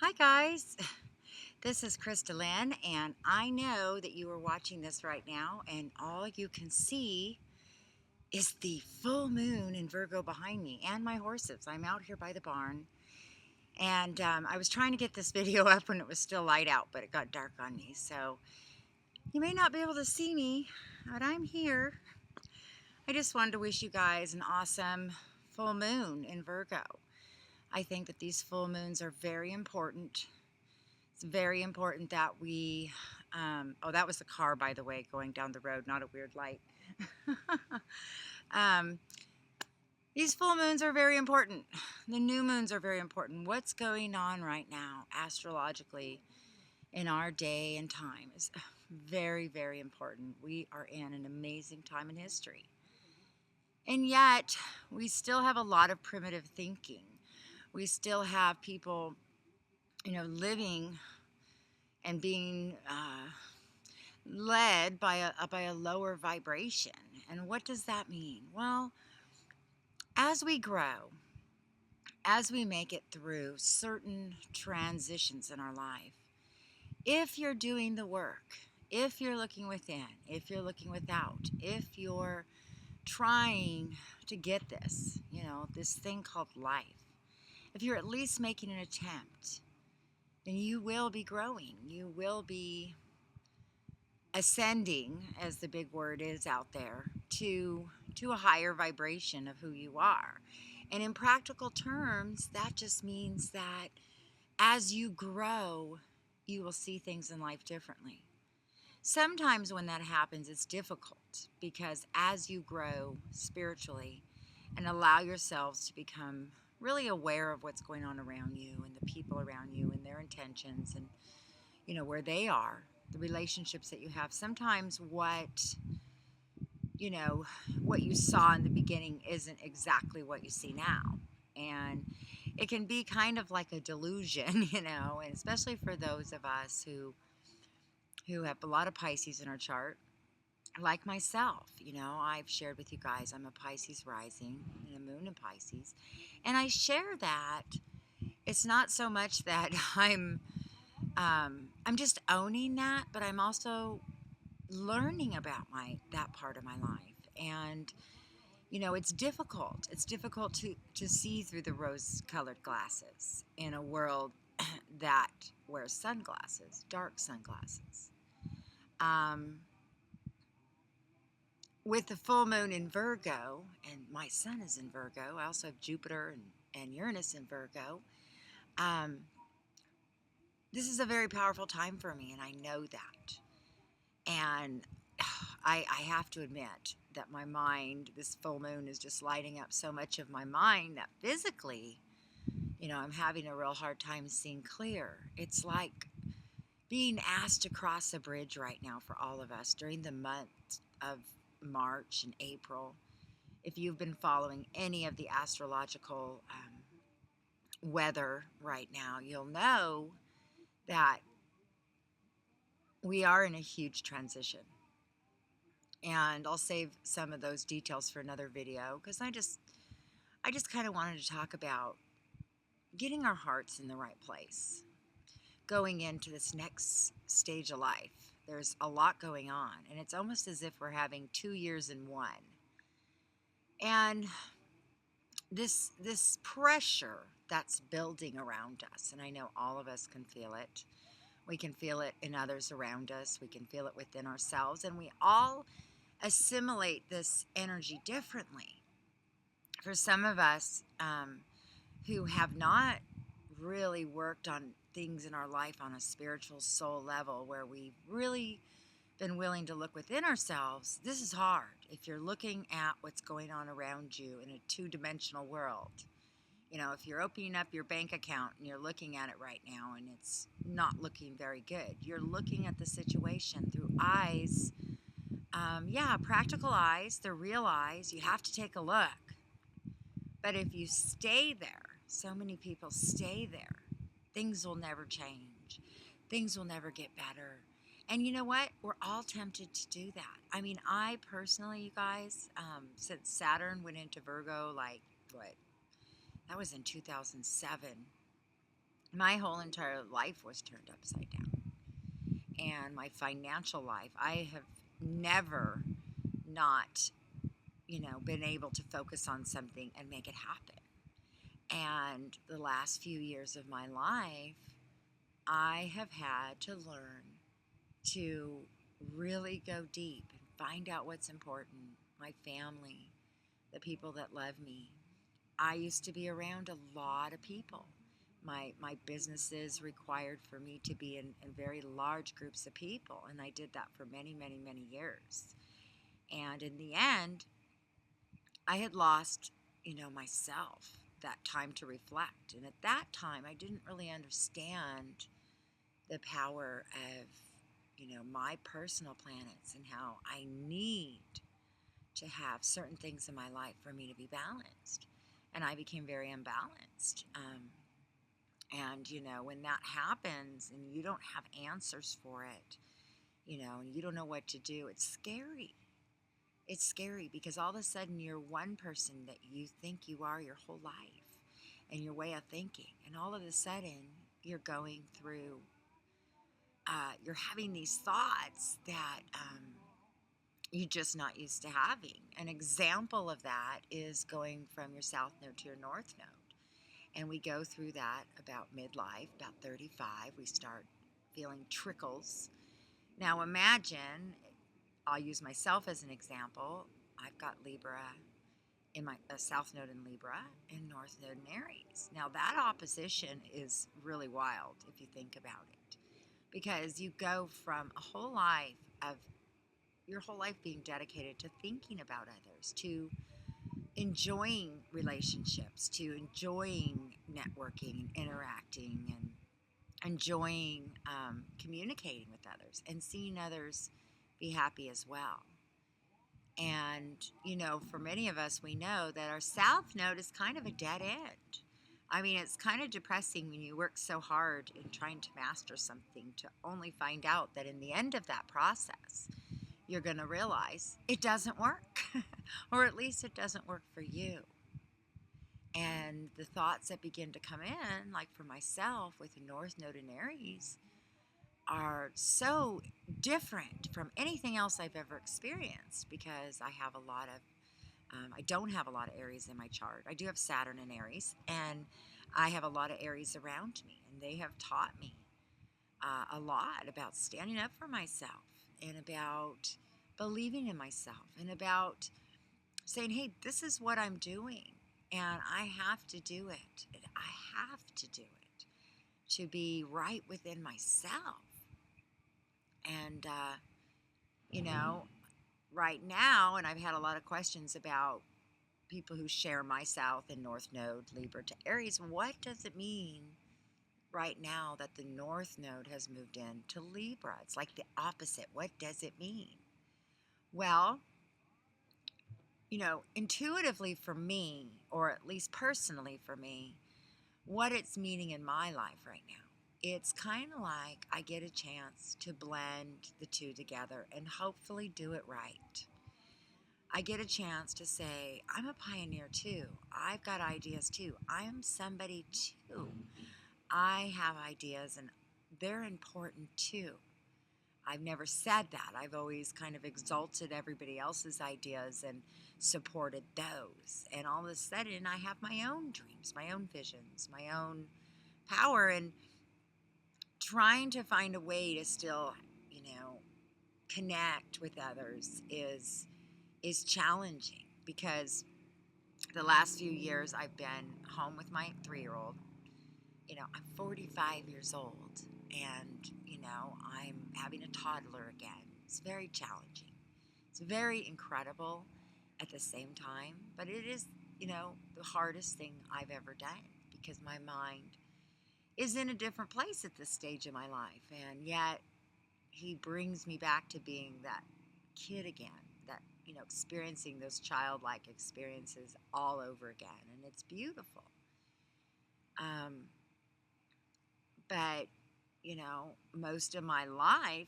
Hi guys, this is Crystalline, and I know that you are watching this right now, and all you can see is the full moon in Virgo behind me and my horses. I'm out here by the barn, and I was trying to get this video up when it was still light out, but it got dark on me, so you may not be able to see me, but I'm here. I just wanted to wish you guys an awesome full moon in Virgo. I think that these full moons are very important. It's very important that we, oh, that was the car, by the way, going down the road, not a weird light. um, these full moons are very important. The new moons are very important. What's going on right now, astrologically, in our day and time is very, very important. We are in an amazing time in history. And yet, we still have a lot of primitive thinking. We still have people, living and being led by a lower vibration. And what does that mean? Well, as we grow, as we make it through certain transitions in our life, if you're doing the work, if you're looking within, if you're looking without, if you're trying to get this, this thing called life, if you're at least making an attempt, then you will be growing. You will be ascending, as the big word is out there, to a higher vibration of who you are. And in practical terms, that just means that as you grow, you will see things in life differently. Sometimes when that happens, it's difficult because as you grow spiritually and allow yourselves to become really aware of what's going on around you and the people around you and their intentions and where they are, the relationships that you have, sometimes what you saw in the beginning isn't exactly what you see now. And it can be kind of like a delusion, and especially for those of us who have a lot of Pisces in our chart, like myself. I've shared with you guys I'm a Pisces rising and a moon in Pisces. And I share that it's not so much that I'm just owning that, but I'm also learning about that part of my life. And it's difficult. It's difficult to see through the rose-colored glasses in a world that wears sunglasses, dark sunglasses. With the full moon in Virgo, and my sun is in Virgo, I also have Jupiter and Uranus in Virgo. This is a very powerful time for me, and I know that. And I have to admit that my mind, this full moon is just lighting up so much of my mind that physically, I'm having a real hard time seeing clear. It's like being asked to cross a bridge right now for all of us during the month of March and April. If you've been following any of the astrological weather right now, you'll know that we are in a huge transition. And I'll save some of those details for another video because I just kind of wanted to talk about getting our hearts in the right place going into this next stage of life. There's a lot going on, and it's almost as if we're having 2 years in one. And this pressure that's building around us, and I know all of us can feel it. We can feel it in others around us. We can feel it within ourselves, and we all assimilate this energy differently. For some of us who have not really worked on things in our life on a spiritual soul level, where we've really been willing to look within ourselves, this is hard. If you're looking at what's going on around you in a two-dimensional world, if you're opening up your bank account and you're looking at it right now and it's not looking very good, you're looking at the situation through eyes, practical eyes, the real eyes. You have to take a look. But if you stay there, so many people stay there, things will never change. Things will never get better. And you know what? We're all tempted to do that. I mean, I personally, you guys, since Saturn went into Virgo, that was in 2007. my whole entire life was turned upside down. And my financial life, I have never not, been able to focus on something and make it happen. And the last few years of my life, I have had to learn to really go deep and find out what's important. My family, the people that love me. I used to be around a lot of people. My businesses required for me to be in very large groups of people, and I did that for many, many, many years. And in the end, I had lost, myself, that time to reflect. And at that time, I didn't really understand the power of, my personal planets and how I need to have certain things in my life for me to be balanced. And I became very unbalanced. And, when that happens and you don't have answers for it, and you don't know what to do, it's scary. It's scary because all of a sudden you're one person that you think you are your whole life and your way of thinking. And all of a sudden you're going through, you're having these thoughts that you're just not used to having. An example of that is going from your south node to your north node. And we go through that about midlife, about 35. We start feeling trickles. Now imagine, I'll use myself as an example. I've got Libra in my south node in Libra and north node in Aries. Now that opposition is really wild if you think about it, because you go from a whole life of your whole life being dedicated to thinking about others, to enjoying relationships, to enjoying networking and interacting and enjoying communicating with others and seeing others be happy as well. And, for many of us, we know that our south node is kind of a dead end. I mean, it's kind of depressing when you work so hard in trying to master something to only find out that in the end of that process, you're going to realize it doesn't work, or at least it doesn't work for you. And the thoughts that begin to come in, like for myself with the North Node in Aries, are so different from anything else I've ever experienced, because I have a lot of, I don't have a lot of Aries in my chart. I do have Saturn in Aries, and I have a lot of Aries around me, and they have taught me a lot about standing up for myself and about believing in myself and about saying, hey, this is what I'm doing and I have to do it. I have to do it to be right within myself. And, right now, and I've had a lot of questions about people who share my South and North Node, Libra to Aries. What does it mean right now that the North Node has moved in to Libra? It's like the opposite. What does it mean? Well, intuitively for me, or at least personally for me, what it's meaning in my life right now, it's kind of like I get a chance to blend the two together and hopefully do it right. I get a chance to say, I'm a pioneer too. I've got ideas too. I'm somebody too. I have ideas and they're important too. I've never said that. I've always kind of exalted everybody else's ideas and supported those. And all of a sudden, I have my own dreams, my own visions, my own power, and trying to find a way to still, connect with others is challenging, because the last few years I've been home with my 3-year-old. I'm 45 years old, and, I'm having a toddler again. It's very challenging. It's very incredible at the same time, but it is, the hardest thing I've ever done, because my mind is in a different place at this stage of my life, and yet he brings me back to being that kid again, that, experiencing those childlike experiences all over again, and it's beautiful. But most of my life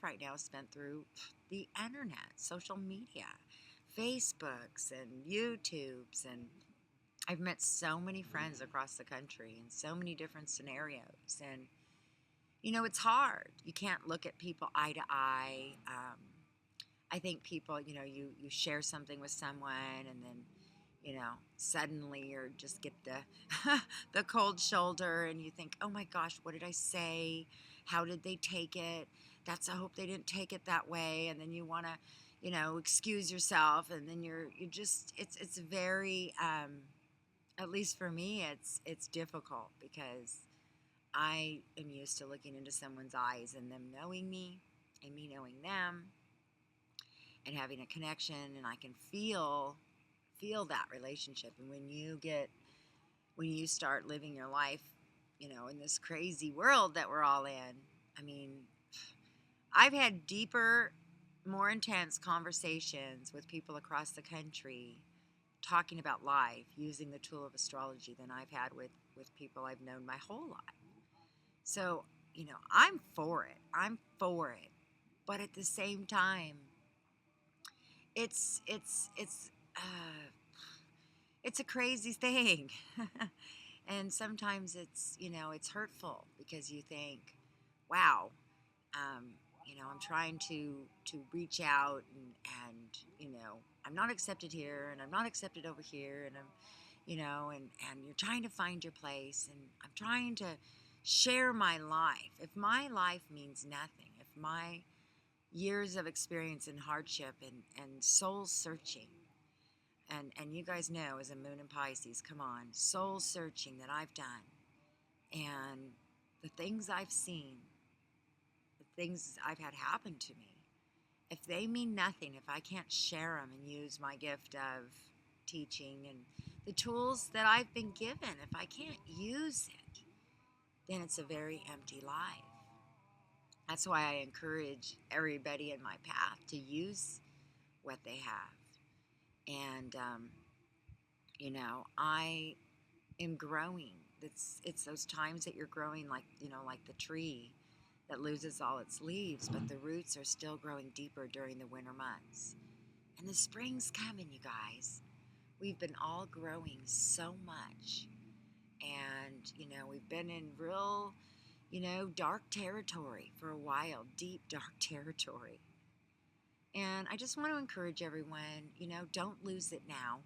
right now is spent through the internet, social media, Facebooks and YouTubes, and I've met so many friends across the country in so many different scenarios. And, it's hard. You can't look at people eye to eye. I think people, you share something with someone and then, suddenly you just get the the cold shoulder and you think, oh my gosh, what did I say? How did they take it? I hope they didn't take it that way. And then you want to, excuse yourself. And then you just, it's very, at least for me, it's difficult because I am used to looking into someone's eyes and them knowing me and me knowing them and having a connection, and I can feel that relationship. And when you start living your life, in this crazy world that we're all in, I mean, I've had deeper, more intense conversations with people across the country talking about life using the tool of astrology than I've had with people I've known my whole life. So, I'm for it. I'm for it. But at the same time, uh, it's a crazy thing. And sometimes it's hurtful because you think, wow, um, I'm trying to reach out and I'm not accepted here and I'm not accepted over here and I'm, and you're trying to find your place and I'm trying to share my life. If my life means nothing, if my years of experience and hardship and soul searching, and you guys know as a moon in Pisces, come on, soul searching that I've done and the things I've seen, the things I've had happen to me, if they mean nothing, if I can't share them and use my gift of teaching and the tools that I've been given, if I can't use it, then it's a very empty life. That's why I encourage everybody in my path to use what they have. And, I am growing. It's those times that you're growing like the tree that loses all its leaves, but the roots are still growing deeper during the winter months. And the spring's coming, you guys. We've been all growing so much. And, we've been in real, dark territory for a while, deep, dark territory. And I just want to encourage everyone, don't lose it now.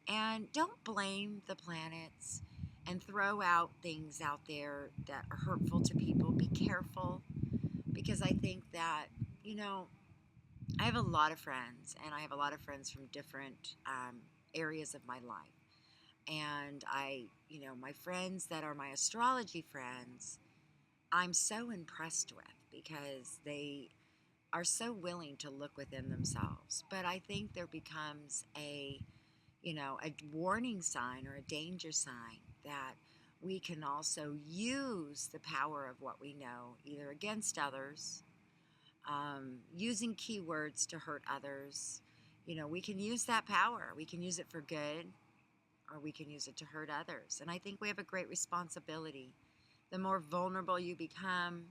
And don't blame the planets and throw out things out there that are hurtful to people. Be careful because I think that, I have a lot of friends and I have a lot of friends from different areas of my life. And my friends that are my astrology friends, I'm so impressed with because they are so willing to look within themselves. But I think there becomes a warning sign or a danger sign that we can also use the power of what we know, either against others, using keywords to hurt others. We can use that power. We can use it for good or we can use it to hurt others. And I think we have a great responsibility. The more vulnerable you become,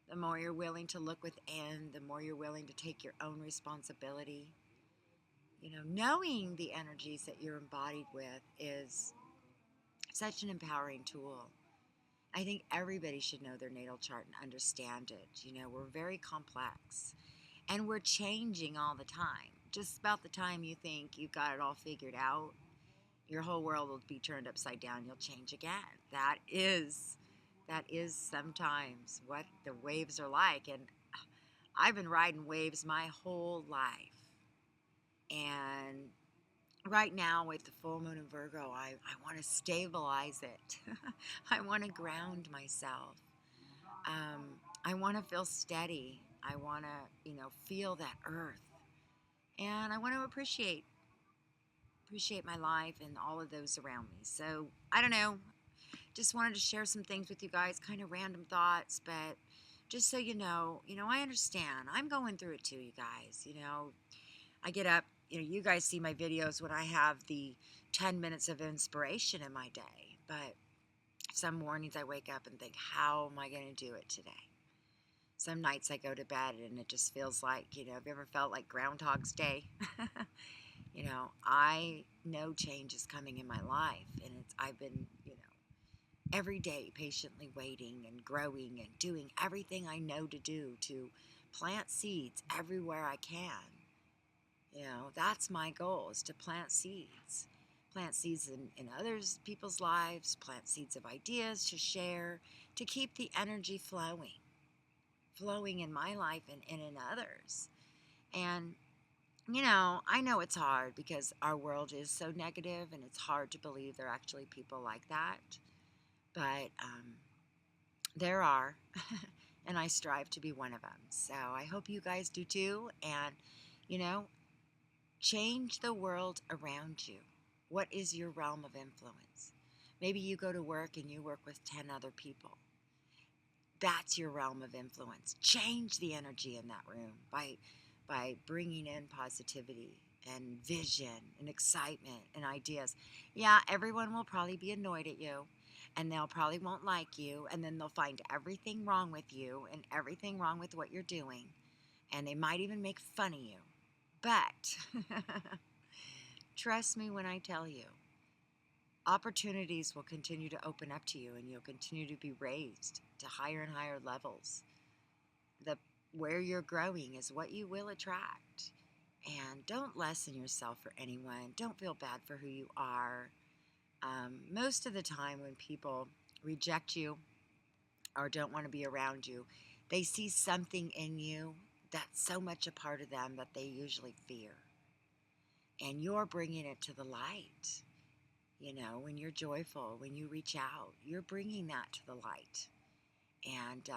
the more you're willing to look within, the more you're willing to take your own responsibility. Knowing the energies that you're embodied with is such an empowering tool. I think everybody should know their natal chart and understand it. We're very complex and we're changing all the time. Just about the time you think you've got it all figured out, your whole world will be turned upside down. You'll change again. That is sometimes what the waves are like. And I've been riding waves my whole life. And right now with the full moon in Virgo, I want to stabilize it. I want to ground myself. I want to feel steady. I want to, feel that earth. And I want to appreciate my life and all of those around me. So, I don't know. Just wanted to share some things with you guys, kind of random thoughts, but just so I understand. I'm going through it too, you guys. I get up, you guys see my videos when I have the 10 minutes of inspiration in my day, but some mornings I wake up and think, how am I going to do it today? Some nights I go to bed and it just feels like, have you ever felt like Groundhog's Day? You know, I know change is coming in my life, and I've been, every day patiently waiting and growing and doing everything I know to do to plant seeds everywhere I can. That's my goal, is to plant seeds. Plant seeds in others people's lives, plant seeds of ideas to share, to keep the energy flowing in my life and in others. And I know it's hard because our world is so negative, and it's hard to believe there are actually people like that. But there are, and I strive to be one of them. So I hope you guys do too. And, you know, change the world around you. What is your realm of influence? Maybe you go to work and you work with 10 other people. That's your realm of influence. Change the energy in that room by bringing in positivity and vision and excitement and ideas. Yeah, everyone will probably be annoyed at you, and they'll probably won't like you, and then they'll find everything wrong with you and everything wrong with what you're doing, and they might even make fun of you. But trust me when I tell you, opportunities will continue to open up to you, and you'll continue to be raised to higher and higher levels. Where you're growing is what you will attract. And don't lessen yourself for anyone. Don't feel bad for who you are. Most of the time when people reject you or don't want to be around you, they see something in you that's so much a part of them that they usually fear. And you're bringing it to the light. When you're joyful, when you reach out, you're bringing that to the light. And,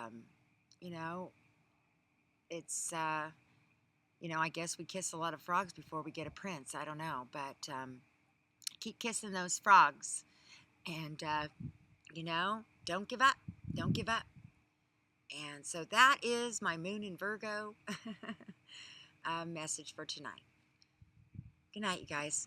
it's, I guess we kiss a lot of frogs before we get a prince. I don't know. But keep kissing those frogs. And, don't give up. Don't give up. And so that is my moon in Virgo message for tonight. Good night, you guys.